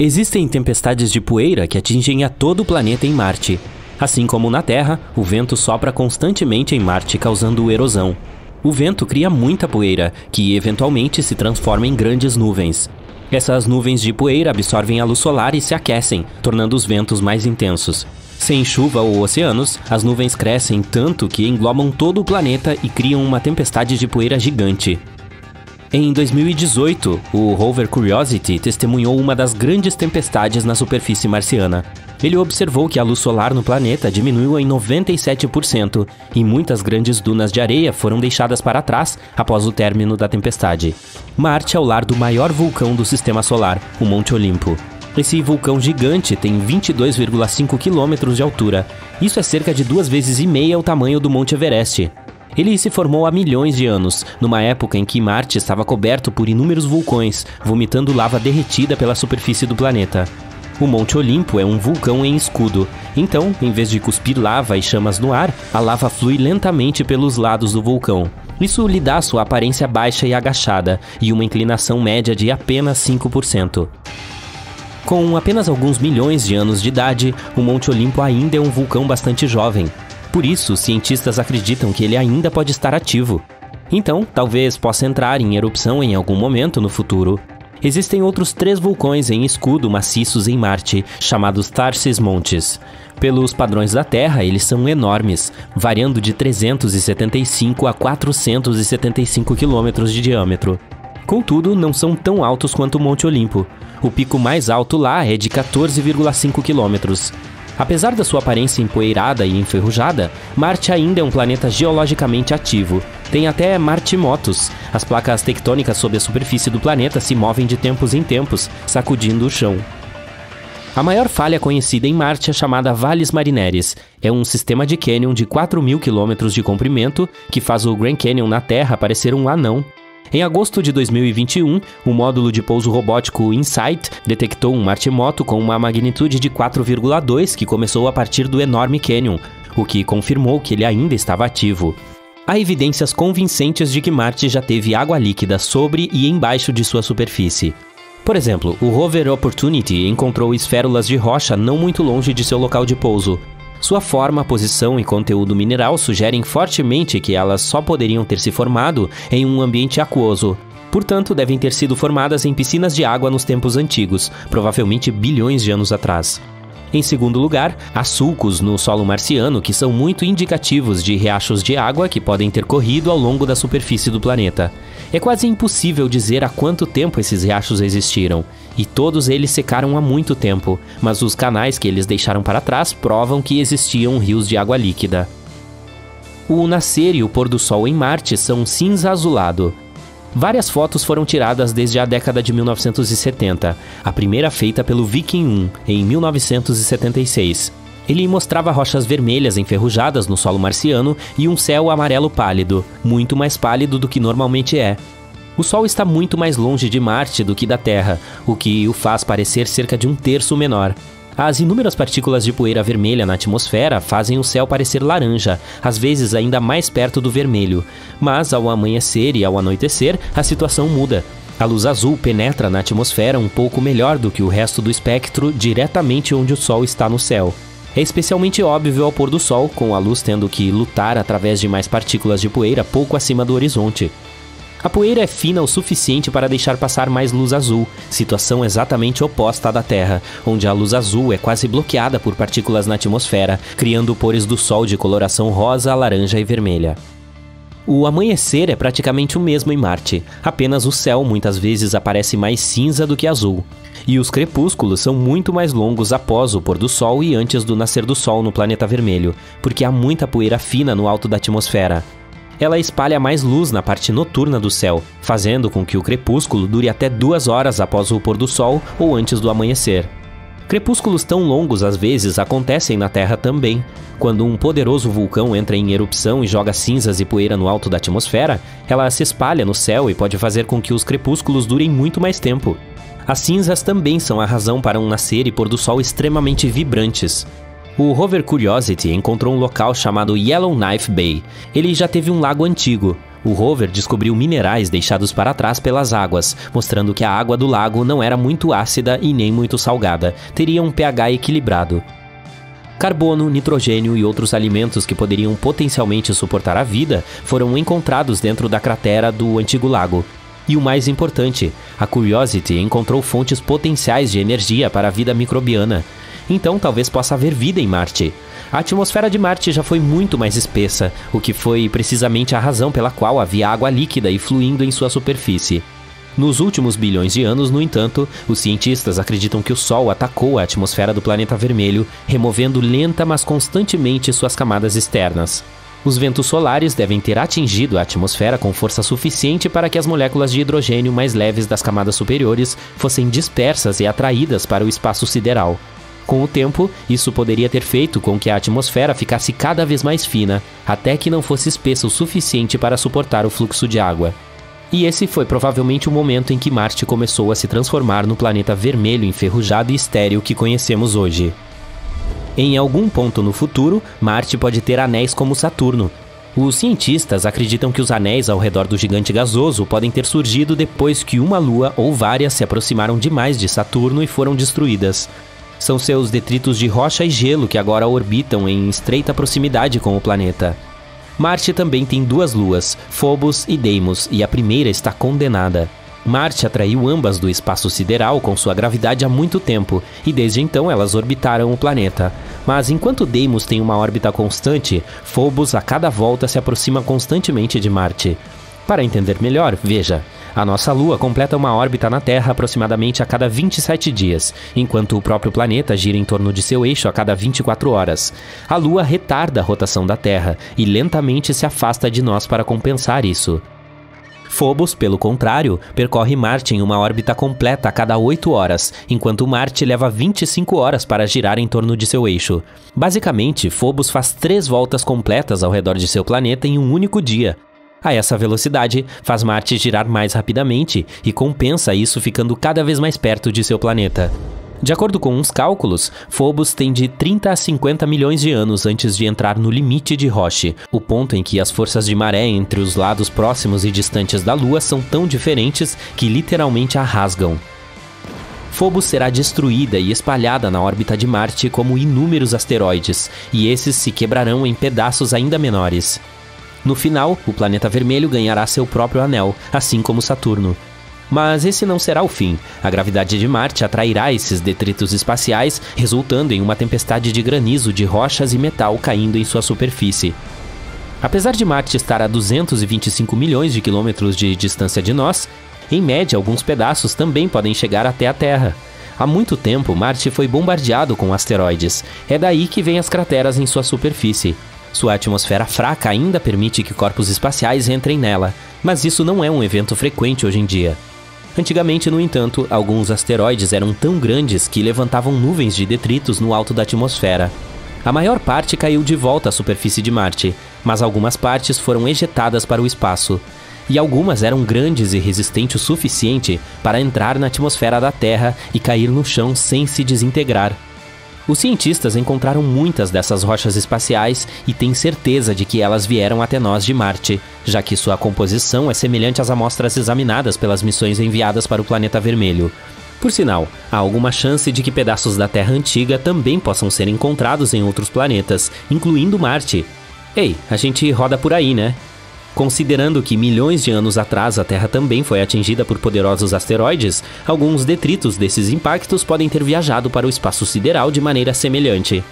Existem tempestades de poeira que atingem a todo o planeta em Marte. Assim como na Terra, o vento sopra constantemente em Marte, causando erosão. O vento cria muita poeira, que eventualmente se transforma em grandes nuvens. Essas nuvens de poeira absorvem a luz solar e se aquecem, tornando os ventos mais intensos. Sem chuva ou oceanos, as nuvens crescem tanto que englobam todo o planeta e criam uma tempestade de poeira gigante. Em 2018, o rover Curiosity testemunhou uma das grandes tempestades na superfície marciana. Ele observou que a luz solar no planeta diminuiu em 97% e muitas grandes dunas de areia foram deixadas para trás após o término da tempestade. Marte é o lar do maior vulcão do Sistema Solar, o Monte Olimpo. Esse vulcão gigante tem 22,5 km de altura. Isso é cerca de 2,5 vezes o tamanho do Monte Everest. Ele se formou há milhões de anos, numa época em que Marte estava coberto por inúmeros vulcões, vomitando lava derretida pela superfície do planeta. O Monte Olimpo é um vulcão em escudo, então, em vez de cuspir lava e chamas no ar, a lava flui lentamente pelos lados do vulcão. Isso lhe dá sua aparência baixa e agachada, e uma inclinação média de apenas 5%. Com apenas alguns milhões de anos de idade, o Monte Olimpo ainda é um vulcão bastante jovem. Por isso, cientistas acreditam que ele ainda pode estar ativo. Então, talvez possa entrar em erupção em algum momento no futuro. Existem outros 3 vulcões em escudo maciços em Marte, chamados Tharsis Montes. Pelos padrões da Terra, eles são enormes, variando de 375 a 475 km de diâmetro. Contudo, não são tão altos quanto o Monte Olimpo. O pico mais alto lá é de 14,5 km. Apesar da sua aparência empoeirada e enferrujada, Marte ainda é um planeta geologicamente ativo. Tem até martimotos. As placas tectônicas sob a superfície do planeta se movem de tempos em tempos, sacudindo o chão. A maior falha conhecida em Marte é chamada Valles Marineris. É um sistema de cânion de 4.000 km de comprimento que faz o Grand Canyon na Terra parecer um anão. Em agosto de 2021, o módulo de pouso robótico InSight detectou um martimoto com uma magnitude de 4,2 que começou a partir do enorme cânion, o que confirmou que ele ainda estava ativo. Há evidências convincentes de que Marte já teve água líquida sobre e embaixo de sua superfície. Por exemplo, o rover Opportunity encontrou esférulas de rocha não muito longe de seu local de pouso. Sua forma, posição e conteúdo mineral sugerem fortemente que elas só poderiam ter se formado em um ambiente aquoso. Portanto, devem ter sido formadas em piscinas de água nos tempos antigos, provavelmente bilhões de anos atrás. Em segundo lugar, há sulcos no solo marciano que são muito indicativos de riachos de água que podem ter corrido ao longo da superfície do planeta. É quase impossível dizer há quanto tempo esses riachos existiram, e todos eles secaram há muito tempo, mas os canais que eles deixaram para trás provam que existiam rios de água líquida. O nascer e o pôr do sol em Marte são cinza azulado. Várias fotos foram tiradas desde a década de 1970, a primeira feita pelo Viking 1, em 1976. Ele mostrava rochas vermelhas enferrujadas no solo marciano e um céu amarelo pálido, muito mais pálido do que normalmente é. O Sol está muito mais longe de Marte do que da Terra, o que o faz parecer cerca de 1/3 menor. As inúmeras partículas de poeira vermelha na atmosfera fazem o céu parecer laranja, às vezes ainda mais perto do vermelho. Mas ao amanhecer e ao anoitecer, a situação muda. A luz azul penetra na atmosfera um pouco melhor do que o resto do espectro, diretamente onde o Sol está no céu. É especialmente óbvio ao pôr do Sol, com a luz tendo que lutar através de mais partículas de poeira pouco acima do horizonte. A poeira é fina o suficiente para deixar passar mais luz azul, situação exatamente oposta à da Terra, onde a luz azul é quase bloqueada por partículas na atmosfera, criando pores do Sol de coloração rosa, laranja e vermelha. O amanhecer é praticamente o mesmo em Marte, apenas o céu muitas vezes aparece mais cinza do que azul. E os crepúsculos são muito mais longos após o pôr do Sol e antes do nascer do Sol no planeta vermelho, porque há muita poeira fina no alto da atmosfera. Ela espalha mais luz na parte noturna do céu, fazendo com que o crepúsculo dure até 2 horas após o pôr do sol ou antes do amanhecer. Crepúsculos tão longos às vezes acontecem na Terra também. Quando um poderoso vulcão entra em erupção e joga cinzas e poeira no alto da atmosfera, ela se espalha no céu e pode fazer com que os crepúsculos durem muito mais tempo. As cinzas também são a razão para um nascer e pôr do sol extremamente vibrantes. O rover Curiosity encontrou um local chamado Yellowknife Bay. Ele já teve um lago antigo. O rover descobriu minerais deixados para trás pelas águas, mostrando que a água do lago não era muito ácida e nem muito salgada, teria um pH equilibrado. Carbono, nitrogênio e outros alimentos que poderiam potencialmente suportar a vida foram encontrados dentro da cratera do antigo lago. E o mais importante, a Curiosity encontrou fontes potenciais de energia para a vida microbiana. Então talvez possa haver vida em Marte. A atmosfera de Marte já foi muito mais espessa, o que foi precisamente a razão pela qual havia água líquida e fluindo em sua superfície. Nos últimos bilhões de anos, no entanto, os cientistas acreditam que o Sol atacou a atmosfera do planeta vermelho, removendo lenta mas constantemente suas camadas externas. Os ventos solares devem ter atingido a atmosfera com força suficiente para que as moléculas de hidrogênio mais leves das camadas superiores fossem dispersas e atraídas para o espaço sideral. Com o tempo, isso poderia ter feito com que a atmosfera ficasse cada vez mais fina, até que não fosse espessa o suficiente para suportar o fluxo de água. E esse foi provavelmente o momento em que Marte começou a se transformar no planeta vermelho enferrujado e estéril que conhecemos hoje. Em algum ponto no futuro, Marte pode ter anéis como Saturno. Os cientistas acreditam que os anéis ao redor do gigante gasoso podem ter surgido depois que uma lua ou várias se aproximaram demais de Saturno e foram destruídas. São seus detritos de rocha e gelo que agora orbitam em estreita proximidade com o planeta. Marte também tem duas luas, Phobos e Deimos, e a primeira está condenada. Marte atraiu ambas do espaço sideral com sua gravidade há muito tempo, e desde então elas orbitaram o planeta. Mas enquanto Deimos tem uma órbita constante, Phobos a cada volta se aproxima constantemente de Marte. Para entender melhor, veja. A nossa Lua completa uma órbita na Terra aproximadamente a cada 27 dias, enquanto o próprio planeta gira em torno de seu eixo a cada 24 horas. A Lua retarda a rotação da Terra e lentamente se afasta de nós para compensar isso. Phobos, pelo contrário, percorre Marte em uma órbita completa a cada 8 horas, enquanto Marte leva 25 horas para girar em torno de seu eixo. Basicamente, Phobos faz 3 voltas completas ao redor de seu planeta em um único dia. A essa velocidade, faz Marte girar mais rapidamente e compensa isso ficando cada vez mais perto de seu planeta. De acordo com uns cálculos, Phobos tem de 30 a 50 milhões de anos antes de entrar no limite de Roche, o ponto em que as forças de maré entre os lados próximos e distantes da Lua são tão diferentes que literalmente a rasgam. Phobos será destruída e espalhada na órbita de Marte como inúmeros asteroides, e esses se quebrarão em pedaços ainda menores. No final, o planeta vermelho ganhará seu próprio anel, assim como Saturno. Mas esse não será o fim. A gravidade de Marte atrairá esses detritos espaciais, resultando em uma tempestade de granizo de rochas e metal caindo em sua superfície. Apesar de Marte estar a 225 milhões de quilômetros de distância de nós, em média alguns pedaços também podem chegar até a Terra. Há muito tempo, Marte foi bombardeado com asteroides. É daí que vêm as crateras em sua superfície. Sua atmosfera fraca ainda permite que corpos espaciais entrem nela, mas isso não é um evento frequente hoje em dia. Antigamente, no entanto, alguns asteroides eram tão grandes que levantavam nuvens de detritos no alto da atmosfera. A maior parte caiu de volta à superfície de Marte, mas algumas partes foram ejetadas para o espaço. E algumas eram grandes e resistentes o suficiente para entrar na atmosfera da Terra e cair no chão sem se desintegrar. Os cientistas encontraram muitas dessas rochas espaciais e têm certeza de que elas vieram até nós de Marte, já que sua composição é semelhante às amostras examinadas pelas missões enviadas para o planeta vermelho. Por sinal, há alguma chance de que pedaços da Terra antiga também possam ser encontrados em outros planetas, incluindo Marte. Ei, a gente roda por aí, né? Considerando que milhões de anos atrás a Terra também foi atingida por poderosos asteroides, alguns detritos desses impactos podem ter viajado para o espaço sideral de maneira semelhante.